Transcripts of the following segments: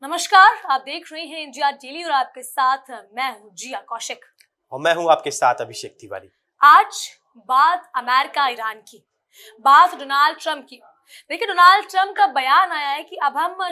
नमस्कार, आप देख रहे हैं इंडिया डेली और आपके साथ मैं हूं जिया कौशिक। और मैं हूं आपके साथ अभिषेक तिवारी। आज बात अमेरिका ईरान की, बात डोनाल्ड ट्रंप की। देखिए, डोनाल्ड ट्रंप का बयान आया है कि अब हम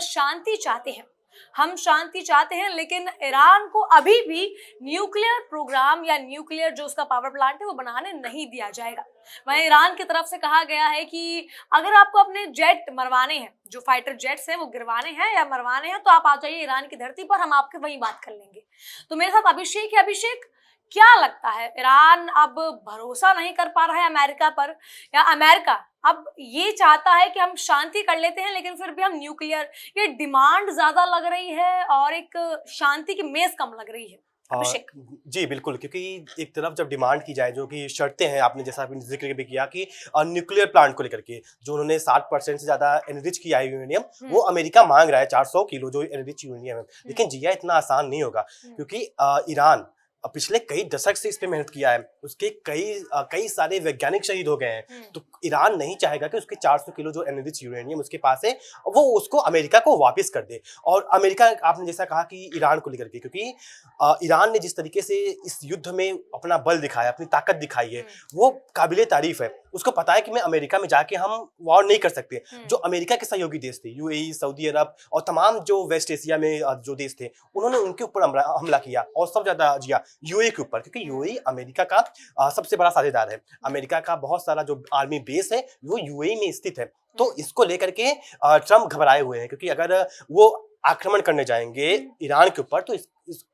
शांति चाहते हैं, लेकिन ईरान को अभी भी न्यूक्लियर प्रोग्राम या न्यूक्लियर जो उसका पावर प्लांट है वो बनाने नहीं दिया जाएगा। वहीं ईरान की तरफ से कहा गया है कि अगर आपको अपने जेट मरवाने हैं, जो फाइटर जेट्स हैं वो गिरवाने हैं या मरवाने हैं, तो आप आ जाइए ईरान की धरती पर, हम आपके वहीं बात कर लेंगे। तो मेरे साथ अभिषेक है। अभिषेक, क्या लगता है, ईरान अब भरोसा नहीं कर पा रहा है अमेरिका पर, या अमेरिका अब ये चाहता है कि हम शांति कर लेते हैं लेकिन फिर भी हम न्यूक्लियर, ये डिमांड ज्यादा लग रही है और एक शांति की मेज कम लग रही है? अभिषेक। जी बिल्कुल, क्योंकि एक तरफ जब डिमांड की जाए, जो कि शर्तें हैं, आपने जैसा आपने जिक्र भी किया कि न्यूक्लियर प्लांट को लेकर के जो उन्होंने 60% से ज्यादा एनरिच किया है यूरेनियम, वो अमेरिका मांग रहा है 400 किलो जो एनरिच यूरेनियम है। लेकिन जिया इतना आसान नहीं होगा, क्योंकि ईरान पिछले कई दशक से इस पे मेहनत किया है, उसके कई सारे वैज्ञानिक शहीद हो गए हैं। तो ईरान नहीं चाहेगा कि उसके 400 किलो जो एनरिच यूरेनियम उसके पास है वो उसको अमेरिका को वापस कर दे। और अमेरिका, आपने जैसा कहा कि ईरान को लेकर के, क्योंकि ईरान ने जिस तरीके से इस युद्ध में अपना बल दिखाया, अपनी ताकत दिखाई है, वो काबिले तारीफ है। उसको पता है कि मैं अमेरिका में जाके हम वॉर नहीं कर सकते। जो अमेरिका के सहयोगी देश थे, यूएई, सऊदी अरब और तमाम जो वेस्ट एशिया में जो देश थे, उन्होंने उनके ऊपर हमला किया, और सबसे ज्यादा जिया यूएई के ऊपर, क्योंकि यूएई अमेरिका का सबसे बड़ा साझेदार है। अमेरिका का बहुत सारा जो आर्मी बेस है वो यूएई में स्थित है। तो इसको लेकर के ट्रंप घबराए हुए हैं, क्योंकि अगर वो आक्रमण करने जाएंगे ईरान के ऊपर तो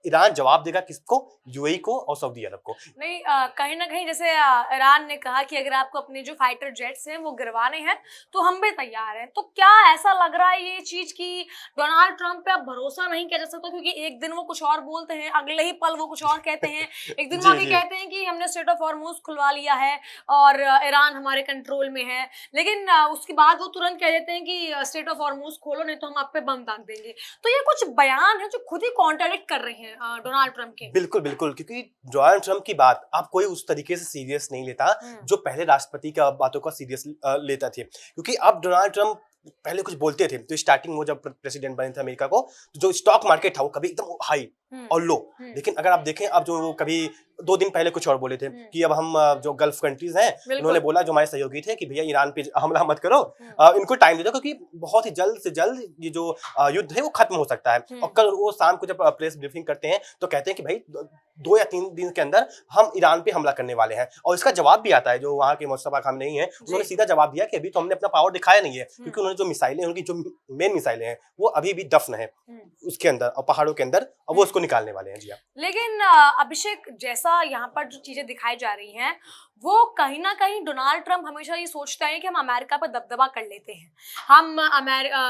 ईरान जवाब देगा किसको? यूएई को और सऊदी अरब को। नहीं, कहीं ना कहीं जैसे ईरान ने कहा कि अगर आपको अपने जो फाइटर जेट्स हैं वो गिरवाने हैं तो हम भी तैयार हैं। तो क्या ऐसा लग रहा है ये चीज कि डोनाल्ड ट्रंप पे अब भरोसा नहीं किया जा सकता, क्योंकि एक दिन वो कुछ और बोलते हैं, अगले ही पल वो कुछ और कहते हैं। एक दिन वो आगे कहते हैं कि हमने स्ट्रेट ऑफ हॉर्मुज खुलवा लिया है और ईरान हमारे कंट्रोल में है, लेकिन उसके बाद वो तुरंत कह देते हैं कि स्ट्रेट ऑफ हॉर्मुज खोलो नहीं तो हम आप पे बम दाग देंगे। तो ये कुछ बयान है जो खुद ही कॉन्ट्राडिक्ट कर रहे हैं डोनाल्ड ट्रंप के। बिल्कुल बिल्कुल, क्योंकि डोनाल्ड ट्रंप की बात आप कोई उस तरीके से सीरियस नहीं लेता जो पहले राष्ट्रपति का बातों का सीरियस लेता थे। क्योंकि अब डोनाल्ड ट्रंप पहले कुछ बोलते थे, तो स्टार्टिंग वो जब प्रेसिडेंट बने थे अमेरिका को, तो जो स्टॉक मार्केट था वो कभी एकदम हाई और लो। लेकिन अगर आप देखें, अब जो वो कभी 2 दिन पहले कुछ और बोले थे कि अब हम जो गल्फ कंट्रीज हैं, उन्होंने बोला, जो हमारे सहयोगी थे, कि भैया ईरान पे हमला मत करो, इनको टाइम दे दो, क्योंकि बहुत ही जल्द से जल्द ये जो युद्ध है वो खत्म हो सकता है। और कल वो शाम को जब प्रेस ब्रीफिंग करते हैं तो कहते हैं कि भाई 2 या 3 दिन के अंदर हम ईरान पे हमला करने वाले हैं। और इसका जवाब भी आता है, जो वहाँ के मुस्तफा खामनेई हैं, उन्होंने सीधा जवाब दिया कि अभी तो हमने अपना पावर दिखाया नहीं है, क्योंकि उन्होंने जो मिसाइलें, उनकी जो मेन मिसाइलें हैं वो अभी भी दफन है उसके अंदर और पहाड़ों के अंदर, और वो उसको निकालने वाले हैं। जी हाँ। लेकिन अभिषेक, जैसा यहाँ पर जो चीजें दिखाई जा रही हैं, वो कहीं ना कहीं डोनाल्ड ट्रंप हमेशा ये सोचता है कि हम अमेरिका पर दबदबा कर लेते हैं, हम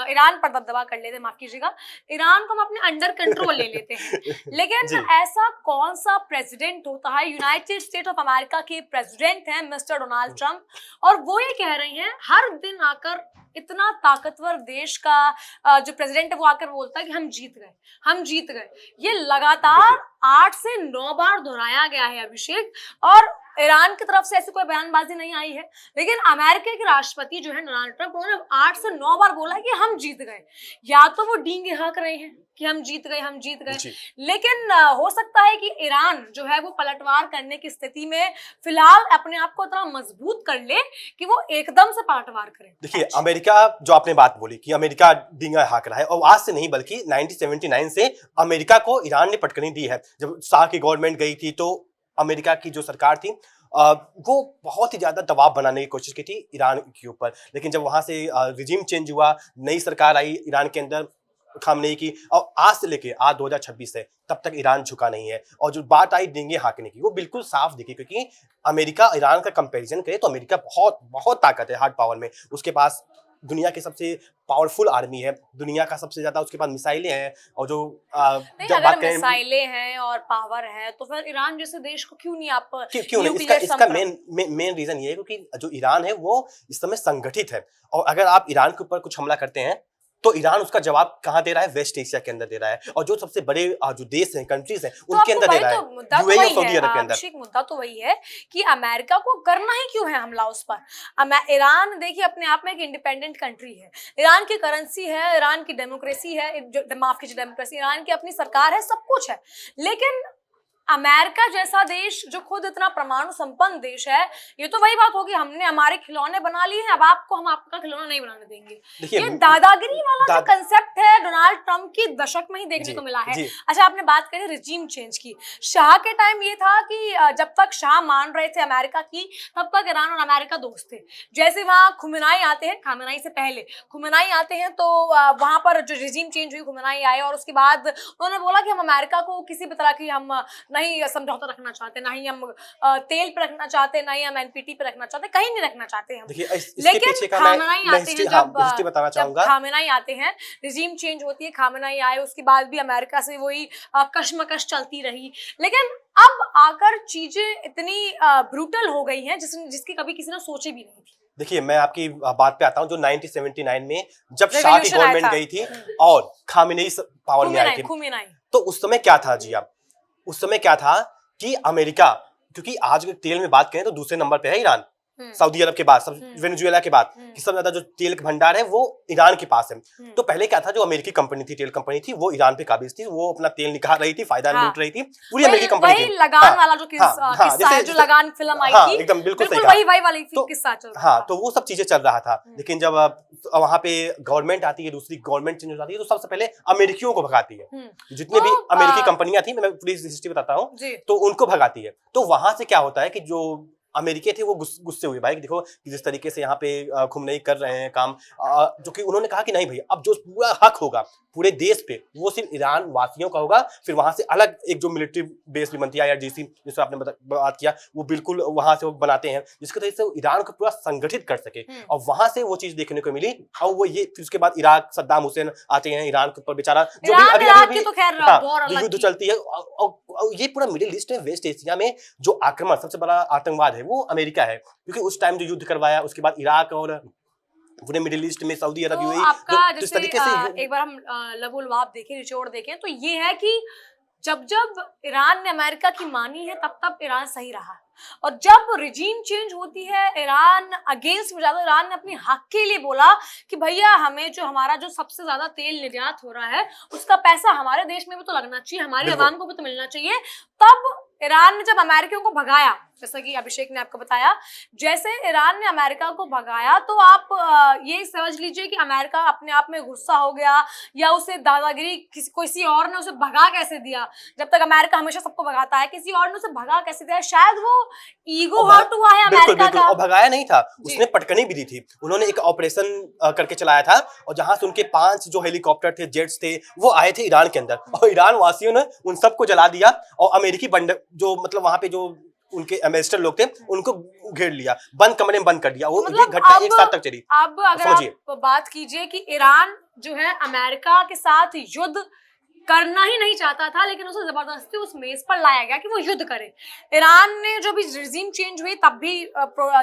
ईरान पर दबदबा कर लेते हैं, माफ कीजिएगा, ईरान को हम अपने अंडर कंट्रोल ले लेते हैं। लेकिन ऐसा कौन सा प्रेसिडेंट होता है? यूनाइटेड स्टेट ऑफ अमेरिका के प्रेसिडेंट हैं मिस्टर डोनाल्ड ट्रंप, और वो ये कह रहे हैं हर दिन आकर, इतना ताकतवर देश का जो प्रेसिडेंट है वो आकर बोलता है कि हम जीत गए, हम जीत गए। ये लगातार 8 से 9 बार दोहराया गया है अभिषेक, और ईरान की तरफ से ऐसी कोई बयानबाजी नहीं आई है। लेकिन अमेरिका के राष्ट्रपति जो है डोनाल्ड ट्रंप, उन्होंने 8 से 9 बार बोला है कि हम जीत गए। या तो वो डींगे हाँक रहे हैं कि हम जीत गए, हम जीत गए, लेकिन हो सकता है कि ईरान जो है वो पलटवार करने की स्थिति में फिलहाल अपने आप को इतना मजबूत कर ले कि वो एकदम से पलटवार करे। देखिए, अमेरिका, जो आपने बात बोली कि अमेरिका डींगा हाँक रहा है, और आज से नहीं बल्कि 1979 से अमेरिका को ईरान ने पटकनी दी है। जब शाह की गवर्नमेंट गई थी तो अमेरिका की जो सरकार थी वो बहुत ही ज्यादा दबाव बनाने की कोशिश की थी ईरान के ऊपर। लेकिन जब वहां से रिजीम चेंज हुआ, नई सरकार आई ईरान के अंदर खामनेई की, और आज से लेके आज 2026 है, तब तक ईरान झुका नहीं है। और जो बात आई डींगे हाँकने की, वो बिल्कुल साफ दिखी, क्योंकि अमेरिका ईरान का कंपैरिजन करे तो अमेरिका बहुत बहुत ताकत है हार्ड पावर में। उसके पास दुनिया के सबसे पावरफुल आर्मी है, दुनिया का सबसे ज्यादा उसके पास मिसाइलें हैं, और जो अगर मिसाइलें हैं और पावर है तो फिर ईरान जैसे देश को क्यों नहीं आप क्यों नहीं? इसका मेन रीजन ये है क्योंकि जो ईरान है वो इस समय संगठित है, और अगर आप ईरान के ऊपर कुछ हमला करते हैं तो ईरान उसका जवाब कहाँ दे रहा है? वेस्ट एशिया के अंदर दे रहा है, और जो सबसे बड़े जो देश हैं, कंट्रीज हैं, तो उनके अंदर दे रहा है, यूएई और सऊदी अरब के अंदर। अभिषेक, मुद्दा तो वही है कि अमेरिका को करना ही क्यों है हमला उस पर। ईरान देखिए अपने आप में एक इंडिपेंडेंट कंट्री है, ईरान की करेंसी है, ईरान की डेमोक्रेसी है, माफ कीजिए डेमोक्रेसी, ईरान की अपनी सरकार है, सब कुछ है। लेकिन अमेरिका जैसा देश जो खुद इतना परमाणु संपन्न देश है, ये तो वही बात होगी, हमने हमारे खिलौने बना लिए हैं, अब आपको हम आपका खिलौना नहीं बनाने देंगे। ये दादागिरी वाला जो कंसेप्ट है डोनाल्ड ट्रम्प की दशक में ही देखने को मिला है। अच्छा, आपने बात करी रिजीम चेंज की। शाह के टाइम ये था कि जब तक शाह मान रहे थे अमेरिका की, तब तक ईरान और अमेरिका दोस्त थे। जैसे वहाँ खुमेनाई आते हैं, खामेनेई से पहले खुमेनाई आते हैं, तो वहां पर जो रिजीम चेंज हुई, खुमेनाई आए और उसके बाद उन्होंने बोला कि हम अमेरिका को किसी भी तरह की हम नहीं समझौता रखना चाहते, ना ही हम तेल पे रखना चाहते, ना ही हम एनपीटी पे रखना चाहते, कहीं नहीं रखना चाहते हम। लेकिन खामेनेई आते हैं, जब खामेनेई आते हैं, रिजीम चेंज होती है, खामेनेई आए, उसके बाद भी अमेरिका से वही कशमकश चलती रही। लेकिन अब आकर चीजें इतनी ब्रूटल हो गई हैं जिसकी कभी किसी ने सोची भी नहीं थी। देखिए, मैं आपकी बात पे आता हूँ, जो 1979 में जब शाह की गवर्नमेंट गई थी और खामेनेई पावर में आए थे, तो उस समय क्या था जी? आप उस समय क्या था कि अमेरिका, क्योंकि आज तेल में बात करें तो दूसरे नंबर पे है ईरान, सऊदी अरब के बाद, वेनेजुएला के बाद, कि सबसे ज्यादा जो तेल का भंडार है वो ईरान के पास है। तो पहले क्या था, जो अमेरिकी कंपनी थी, तेल कंपनी थी, वो ईरान पे काबिज थी, वो अपना तेल निकाल रही थी, फायदा लूट रही थी, पूरी अमेरिकी कंपनी थी। लगान वाला जो किस्सा है, जो लगान फिल्म आई थी, एकदम बिल्कुल सही वही वाली किस्सा चल रहा था। तो वो सब चीजें चल रहा था। लेकिन जब वहां पे गवर्नमेंट आती है, दूसरी गवर्नमेंट चेंज हो जाती है, तो सबसे पहले अमेरिकियों को भगाती है। जितनी भी अमेरिकी कंपनियां थी, मैं पूरी हिस्ट्री बताता हूँ, तो उनको भगाती है। तो वहां से क्या होता है कि जो अमेरिकी थे वो गुस्से हुए, भाई देखो जिस तरीके से यहाँ पे खुमेनेई कर रहे हैं काम, जो कि उन्होंने कहा कि नहीं भाई, अब जो पूरा हक होगा पूरे देश पे, वो सिर्फ ईरान वासियों का होगा। फिर वहां से अलग एक जो मिलिट्री बेस भी बनती है, IRGC, जिससे आपने बात किया, वो बिल्कुल वहां से वो बनाते हैं, जिसकी वजह से ईरान को पूरा संगठित कर सके। और वहां से वो चीज देखने को मिली। और वो ये फिर उसके बाद इराक, सद्दाम हुसैन आते हैं, ईरान के ऊपर बेचारा जो भी अभी जो युद्ध चलती है, और ये पूरा मिडिल ईस्ट में, वेस्ट एशिया में जो आक्रमण, सबसे बड़ा आतंकवाद है वो अमेरिका है, क्योंकि उस टाइम जो युद्ध करवाया, उसके बाद इराक और पूरे मिडिल ईस्ट में सऊदी अरब, यूएई, तो इस तरीके से एक बार हम लबो लुआब देखें, निचोड़ देखें, तो ये है कि जब ईरान ने अमेरिका की मानी है, तब ईरान सही रहा। और जब रिजीम चेंज होती है, ईरान अगेंस्ट में जाता, ईरान ने अपने हक के लिए बोला कि भैया हमें जो हमारा जो सबसे ज्यादा तेल निर्यात हो रहा है, उसका पैसा हमारे देश में भी तो लगना चाहिए, हमारी आवाम को भी तो मिलना चाहिए। तब ईरान ने जब अमेरिकियों को भगाया, जैसा कि अभिषेक ने आपको बताया, जैसे ईरान ने अमेरिका को भगाया, तो आप ये समझ लीजिए कि अमेरिका अपने आप में गुस्सा हो गया, या उसे दादागिरी किसी और ने उसे भगा कैसे दिया। जब तक अमेरिका हमेशा सबको भगाता है, किसी और ने उसे भगा कैसे दिया? शायद वो ईगो हर्ट हुआ है अमेरिका का। और भगाया नहीं था, उसने पटकनी भी दी थी। उन्होंने एक ऑपरेशन करके चलाया था, और जहां से उनके 5 जो हेलीकॉप्टर थे, जेट्स थे, वो आए थे ईरान के अंदर, और ईरान वासियों ने उन सबको जला दिया। और अमेरिकी जो मतलब वहां पे जो उनके एम्बेसडर लोग थे, उनको घेर लिया, बंद कमरे में बंद कर दिया। वो ये घटना 1 साल तक चली। अब अगर आप बात कीजिए कि ईरान जो है अमेरिका के साथ युद्ध करना ही नहीं चाहता था, लेकिन उसे जबरदस्ती उस मेज पर लाया गया कि वो युद्ध करे। ईरान ने जो भी रिजीम चेंज हुई, तब भी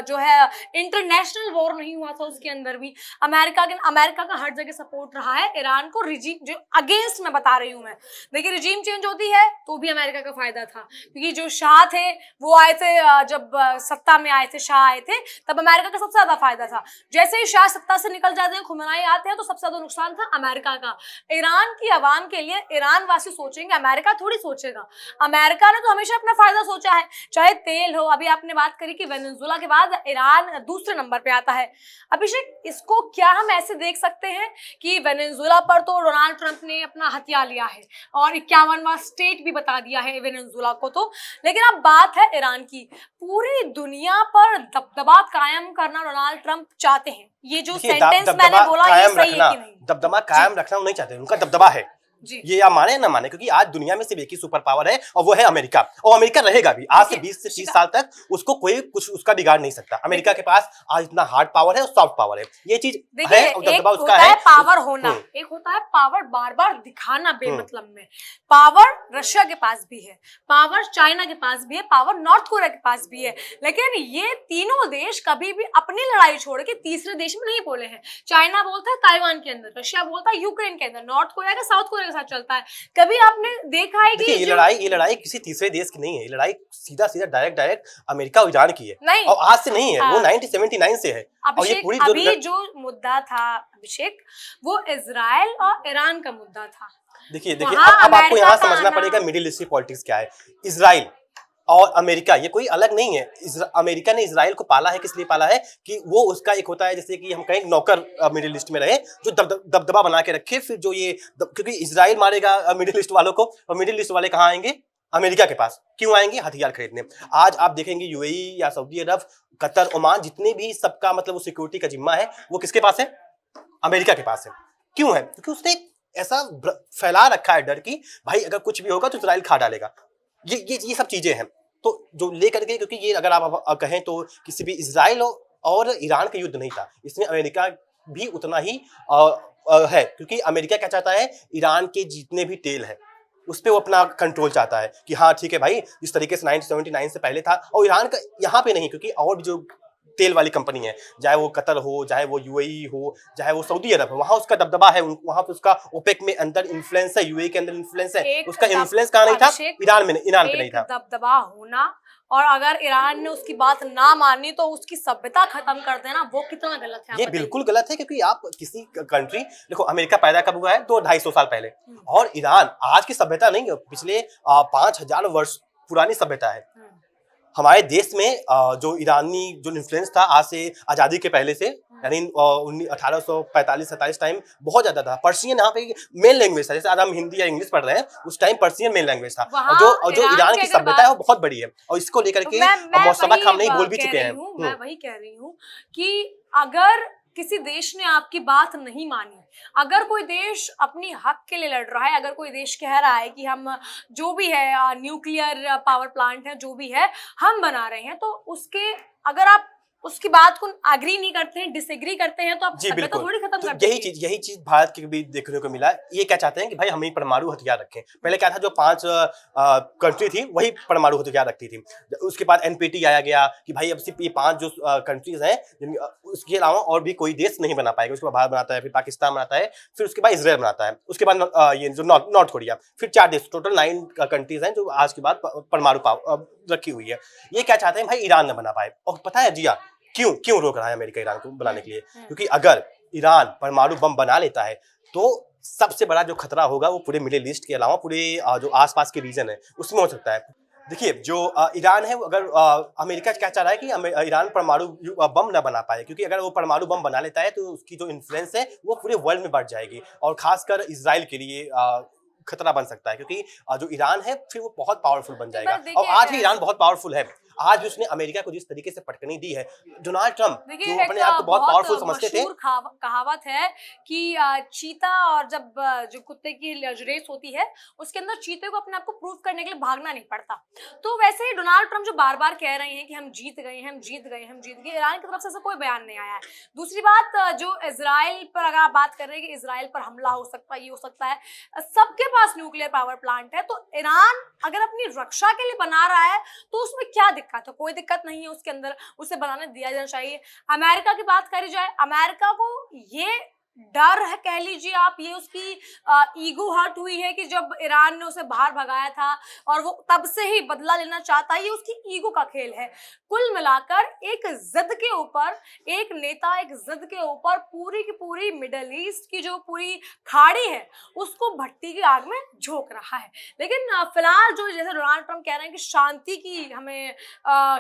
जो है इंटरनेशनल वॉर नहीं हुआ था, उसके अंदर भी अमेरिका का हर जगह सपोर्ट रहा है ईरान को। रिजीम जो अगेंस्ट मैं बता रही हूँ मैं, देखिए रिजीम चेंज होती है तो भी अमेरिका का फायदा था, क्योंकि जो शाह थे वो आए थे, जब सत्ता में आए थे, शाह आए थे, तब अमेरिका का सबसे ज्यादा फायदा था। जैसे ही शाह सत्ता से निकल जाते हैं, खुमेनाई आते हैं, तो सबसे ज्यादा नुकसान था अमेरिका का। ईरान की आवाम के लिए ईरान वासी सोचेंगे, अमेरिका थोड़ी सोचेगा। अमेरिका ने तो हमेशा अपना फायदा सोचा है, चाहे तेल हो। अभी आपने बात करी कि वेनेजुएला के बाद ईरान दूसरे नंबर पे आता है। अभिषेक, इसको क्या हम ऐसे देख सकते हैं कि वेनेजुएला पर तो डोनाल्ड ट्रंप ने अपना हथिया लिया है और 51वां स्टेट भी बता दिया है वेनेजुएला को, तो लेकिन अब बात है ईरान की। पूरी दुनिया पर दबदबा कायम करना डोनाल्ड ट्रंप चाहते हैं। ये जो सेंटेंस मैंने बोला, ये सही है कि नहीं? दबदबा कायम रखना वो नहीं चाहते, उनका दबदबा है। जी। ये आप माने ना माने, क्योंकि आज दुनिया में सिर्फ एक ही सुपर पावर है और वो है अमेरिका, और अमेरिका रहेगा भी आज से 20 से 30 साल तक, उसको कोई कुछ उसका बिगाड़ नहीं सकता। अमेरिका के पास आज इतना हार्ड पावर है और सॉफ्ट पावर है, ये चीज देखिए, है और एक दबदबा उसका होता है पावर हम्म। होना, एक होता है पावर बार बार दिखाना बेमतलब में। पावर रशिया के पास भी है, पावर चाइना के पास भी है, पावर नॉर्थ कोरिया के पास भी है, लेकिन ये तीनों देश कभी भी अपनी लड़ाई छोड़ के तीसरे देश में नहीं बोले हैं। चाइना बोलता है ताइवान के अंदर, रशिया बोलता है यूक्रेन के अंदर, नॉर्थ कोरिया का साउथ कोरिया के साथ चलता है। कभी आपने देखा है देखिए, कि ये लड़ाई किसी तीसरे देश की नहीं है, ये लड़ाई सीधा सीधा डायरेक्ट अमेरिका और ईरान की है। नहीं, और आज से नहीं है, वो 1979 से है। और ये अभिषेक, पूरी अभी जो मुद्दा था अभिषेक, वो इजराइल और ईरान का मुद्दा था। देखिए वहाँ अब आपको यहाँ अमेरिका का समझना आना- पड़ेगा मिडिल ईस्ट की पॉलिटिक्स क्या है। इजराइल और अमेरिका ये कोई अलग नहीं है। अमेरिका ने इजराइल को पाला है, किस लिए पाला है कि वो उसका एक होता है, जैसे कि हम कहें नौकर मिडिल ईस्ट में रहे, जो दबदबा बना के रखे। फिर जो ये क्योंकि इजराइल मारेगा मिडिल ईस्ट वालों को, और मिडिल ईस्ट वाले कहाँ आएंगे? अमेरिका के पास। क्यों आएंगे? हथियार खरीदने। आज आप देखेंगे यूएई या सऊदी अरब, कतर, ओमान, जितने भी सबका मतलब वो सिक्योरिटी का जिम्मा है, वो किसके पास है? अमेरिका के पास है। क्यों है? क्योंकि उसने ऐसा फैला रखा है डर की भाई अगर कुछ भी होगा तो इजराइल खा डालेगा। ये सब चीजें हैं, तो जो लेकर के, क्योंकि ये अगर आप कहें तो किसी भी इजराइल और ईरान का युद्ध नहीं था, इसमें अमेरिका भी उतना ही है, क्योंकि अमेरिका क्या चाहता है, ईरान के जितने भी तेल है उस पर वो अपना कंट्रोल चाहता है कि हाँ ठीक है भाई, जिस तरीके से 1979 से पहले था। और ईरान का यहाँ पे नहीं, क्योंकि और भी जो तेल वाली कंपनी है, चाहे वो कतर हो, चाहे वो यूएई हो, चाहे वो सऊदी अरब हो, वहां उसका दबदबा है, वहां पे उसका ओपेक में अंदर इन्फ्लुएंस है, यूएई के अंदर इन्फ्लुएंस है। उसका इन्फ्लुएंस कहाँ नहीं था? ईरान पे नहीं था। दबदबा होना, और अगर ईरान ने उसकी बात ना मानी तो उसकी सभ्यता खत्म कर देना, वो कितना गलत है? ये बिल्कुल गलत है, क्योंकि आप किसी कंट्री, देखो अमेरिका पैदा कब हुआ है? 200-250 साल पहले, और ईरान आज की सभ्यता नहीं है, पिछले 5000 वर्ष पुरानी सभ्यता है। हमारे देश में जो ईरानी जो इन्फ्लुएंस था आज से आज़ादी के पहले से, यानी 1845-47 टाइम बहुत ज्यादा था। पर्शियन यहाँ पे मेन लैंग्वेज था, जैसे आज हम हिंदी या इंग्लिश पढ़ रहे हैं, उस टाइम पर्शियन मेन लैंग्वेज था। और जो ईरान की सभ्यता है वो बहुत बड़ी है, और इसको लेकर के मौसमा खामनेई बोल भी चुके हैं। मैं वही कह रही हूँ कि अगर किसी देश ने आपकी बात नहीं मानी, अगर कोई देश अपनी हक के लिए लड़ रहा है, अगर कोई देश कह रहा है कि हम जो भी है न्यूक्लियर पावर प्लांट है, जो भी है हम बना रहे हैं, तो उसके अगर आप उसकी बात को एग्री नहीं करते हैं, डिसएग्री करते हैं, तो आप सभ्यता थोड़ी खत्म कर देंगे। यही चीज भारत के भी देखने को मिला। ये क्या चाहते हैं कि भाई हम ही परमाणु हथियार रखें। पहले क्या था, जो 5 कंट्री थी वही परमाणु हथियार रखती थी। उसके बाद एनपीटी आया गया कि भाई अब सिर्फ ये 5 जो कंट्रीज हैं, उसके अलावा और भी कोई देश नहीं बना पाएगा। उसके बाद भारत बनाता है, फिर पाकिस्तान बनाता है, फिर उसके बाद इजराइल बनाता है, उसके बाद ये जो नॉर्थ कोरिया, फिर 4 देश, टोटल 9 कंट्रीज हैं जो आज के बाद परमाणु रखी हुई है। ये क्या चाहते हैं भाई, ईरान न बना पाए। और पता है जिया क्यों रोक रहा है अमेरिका ईरान को बनाने के लिए? क्योंकि अगर ईरान परमाणु बम बना लेता है तो सबसे बड़ा जो खतरा होगा वो पूरे मिडिल ईस्ट के अलावा पूरे जो आसपास के रीजन है उसमें हो सकता है। देखिए, जो ईरान है, अगर अमेरिका क्या चाह रहा है कि ईरान परमाणु बम ना बना पाए, क्योंकि अगर वो परमाणु बम बना लेता है तो उसकी जो इन्फ्लुएंस है वो पूरे वर्ल्ड में बढ़ जाएगी, और खासकर इजराइल के लिए खतरा बन सकता है, क्योंकि जो ईरान है फिर वो बहुत पावरफुल बन जाएगा। और आज भी ईरान बहुत पावरफुल है। आज भी उसने अमेरिका को जिस तरीके से पटकनी दी है, डोनाल्ड ट्रम्प जो अपने आप को बहुत पावरफुल समझते थे। कहावत है कि चीता, और जब जो कुत्ते की जो रेस होती है उसके अंदर चीते को अपने आप को प्रूव करने के लिए भागना नहीं पड़ता। तो वैसे ही डोनाल्ड ट्रम्प जो बार बार कह रहे हैं कि हम जीत गए, ईरान की तरफ से ऐसा कोई बयान नहीं आया है। दूसरी बात, जो इजराइल पर अगर आप बात कर रहे हैं कि इजराइल पर हमला हो सकता है, ये हो सकता है, सबके पास न्यूक्लियर पावर प्लांट है, तो ईरान अगर अपनी रक्षा के लिए बना रहा है तो उसमें क्या दिक्कत है? कोई दिक्कत नहीं है उसके अंदर, उसे बनाने दिया जाना चाहिए। अमेरिका की बात करी जाए, अमेरिका को ये डर है, कह लीजिए आप, ये उसकी ईगो हर्ट हुई है कि जब ईरान ने उसे बाहर भगाया था और वो तब से ही बदला लेना चाहता है। ये उसकी ईगो का खेल है। कुल मिलाकर एक जिद के ऊपर, एक नेता एक जिद के ऊपर पूरी की पूरी मिडिल ईस्ट की जो पूरी खाड़ी है उसको भट्टी की आग में झोंक रहा है। लेकिन फिलहाल जो जैसे डोनाल्ड ट्रम्प कह रहे हैं कि शांति की हमें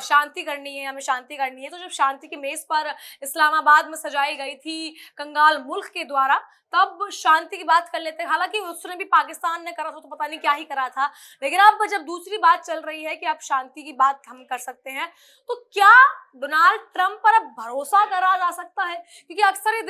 शांति करनी है, हमें शांति करनी है, तो जब शांति की मेज पर इस्लामाबाद में सजाई गई थी कंगाल मुल्क के द्वारा, तब शांति की बात कर लेते हैं। हालांकि उसने भी पाकिस्तान ने करा था तो पता नहीं क्या ही करा था, लेकिन अब जब दूसरी बात चल रही है कि अब शांति की बात हम कर सकते हैं, तो क्या डोनाल्ड ट्रंप पर अब भरोसा करा जा सकता है? क्योंकि अक्सर ये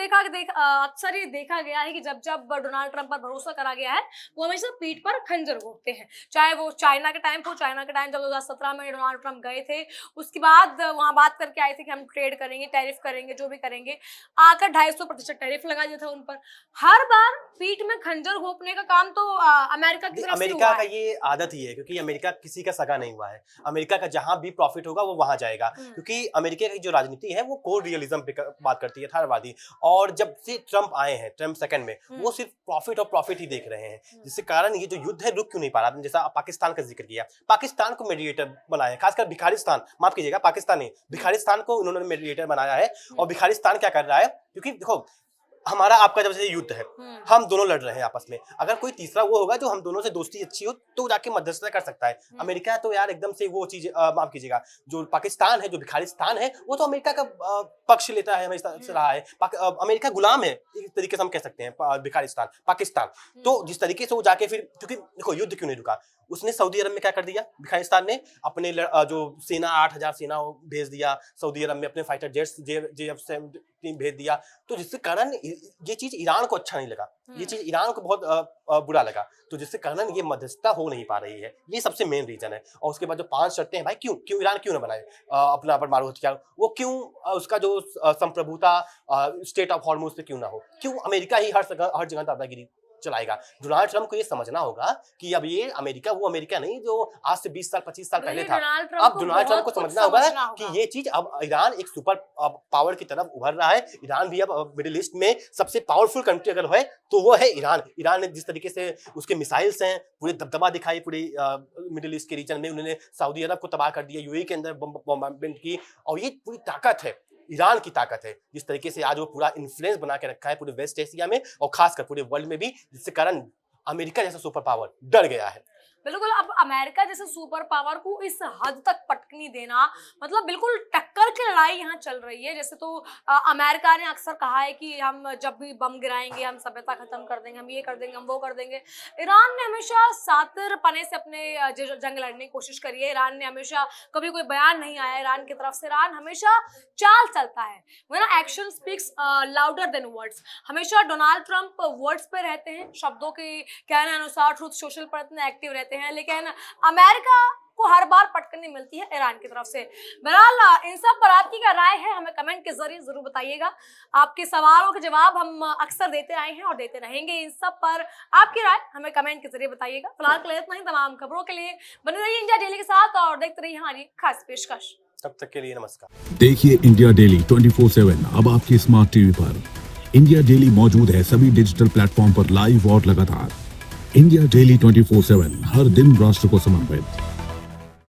देखा गया है कि जब जब डोनाल्ड ट्रंप पर भरोसा करा गया है वो हमेशा पीठ पर खंजर घोंपते हैं। चाहे वो चाइना के टाइम जब 2017 में डोनाल्ड ट्रंप गए थे, उसके बाद वहां बात करके आए थे कि हम ट्रेड करेंगे, टैरिफ करेंगे, जो भी करेंगे, आकर 250% टैरिफ लगा दिया था उन पर। हर बार पीठ में खंजर घोंपने का काम तो अमेरिका की तरफ से हुआ अमेरिका का है। ये आदत ही है, क्योंकि अमेरिका किसी का सगा नहीं हुआ है। अमेरिका का जहां भी प्रॉफिट होगा वो वहां जाएगा, क्योंकि अमेरिका की जो राजनीति है वो कोर रियलिज्म पे बात करती है, यथार्थवादी। और जब से ट्रंप आए हैं, ट्रंप सेकंड में, वो सिर्फ प्रॉफिट और प्रॉफिट ही देख रहे हैं, जिसके कारण ये जो युद्ध है रुक क्यों नहीं पा रहा। जैसा पाकिस्तान का जिक्र किया, पाकिस्तान को मीडिएटर बनाया, खासकर भिखारिस्तान, माफ कीजिएगा पाकिस्तान नहीं, भिखारिस्तान को उन्होंने मीडिएटर बनाया है। और भिखारिस्तान क्या कर रहा है, क्योंकि देखो हमारा आपका जब से युद्ध है, हम दोनों लड़ रहे हैं आपस में, अगर कोई तीसरा वो होगा जो हम दोनों से दोस्ती अच्छी हो तो जाके मध्यस्थता कर सकता है। अमेरिका तो यार एकदम से वो चीज, माफ कीजिएगा, जो पाकिस्तान है, जो भिखारिस्तान है, वो तो अमेरिका का पक्ष लेता है, हमेशा से रहा है। अमेरिका गुलाम है एक तरीके से हम कह सकते हैं भिखारिस्तान, पाकिस्तान। तो जिस तरीके से वो जाके फिर, क्योंकि देखो युद्ध क्यों नहीं रुका, उसने सऊदी अरब में क्या कर दिया, भिखारिस्तान ने अपने जो सेना 8000 सेना भेज दिया सऊदी अरब में, अपने फाइटर जेट्स JF-17 भेज दिया। तो जिसके कारण ये चीज ईरान को अच्छा नहीं लगा, ये चीज ईरान को बहुत बुरा लगा, तो जिसके कारण ये मध्यस्थता हो नहीं पा रही है। ये सबसे मेन रीजन है। और उसके बाद जो 5 शर्तें हैं, भाई क्यों ईरान क्यों ना बनाए अपना परमाणु हथियार, वो क्यों उसका जो संप्रभुता स्टेट ऑफ हॉर्मुज पे क्यों ना हो, क्यों अमेरिका ही हर जगह दादागिरी चलाएगा। डोनाल्ड ट्रंप को ये समझना होगा कि अब ये अमेरिका वो अमेरिका नहीं जो आज से 20 साल 25 साल पहले था। अब डोनाल्ड ट्रंप को समझना होगा कि ये चीज, अब ईरान एक सुपर पावर की तरफ उभर रहा है। ईरान भी अब मिडिल ईस्ट में सबसे पावरफुल कंट्री अगर है तो वो है ईरान। ईरान ने जिस तरीके से उसके मिसाइल्स हैं, पूरे दबदबा दिखाई पूरे मिडिल ईस्ट के रीजन में, उन्होंने सऊदी अरब को तबाह कर दिया, यूएई के अंदर बॉम्बेंट की, और ये पूरी ताकत है, ईरान की ताकत है, जिस तरीके से आज वो पूरा इन्फ्लुएंस बना के रखा है पूरे वेस्ट एशिया में और खासकर पूरे वर्ल्ड में भी, जिसके कारण अमेरिका जैसा सुपर पावर डर गया है। बिल्कुल, अब अमेरिका जैसे सुपर पावर को इस हद तक पटकनी देना, मतलब बिल्कुल टक्कर की लड़ाई यहाँ चल रही है। जैसे तो अमेरिका ने अक्सर कहा है कि हम जब भी बम गिराएंगे हम सभ्यता खत्म कर देंगे, हम ये कर देंगे, हम वो कर देंगे। ईरान ने हमेशा सातिर पने से अपने जंग लड़ने की कोशिश करी है। ईरान ने हमेशा, कभी कोई बयान नहीं आया ईरान की तरफ से, ईरान हमेशा चाल चलता है, वरना action speaks louder than words. हमेशा डोनाल्ड ट्रंप वर्ड्स पे रहते हैं, शब्दों के कहने अनुसार ट्रूथ सोशल पर इतने एक्टिव रहते हैं, लेकिन अमेरिका को हर बार पटकनी मिलती है ईरान की तरफ से। बहरहाल इन सब पर आपकी क्या राय है, हमें कमेंट के जरिए जरूर बताइएगा। आपके सवालों के जवाब हम अक्सर देते आए हैं और देते रहेंगे। इन सब पर आपकी राय हमें कमेंट के जरिए बताइएगा। फिलहाल के लिए इतना ही। तमाम खबरों के लिए बने रहिए इंडिया डेली के साथ और देखते रहिए हमारी खास पेशकश। तब तक के लिए नमस्कार। देखिए इंडिया डेली 24/7 अब आपकी स्मार्ट टीवी पर। इंडिया डेली मौजूद है सभी डिजिटल प्लेटफॉर्म पर लाइव और लगातार। इंडिया डेली 24/7 हर दिन राष्ट्र को समर्पित।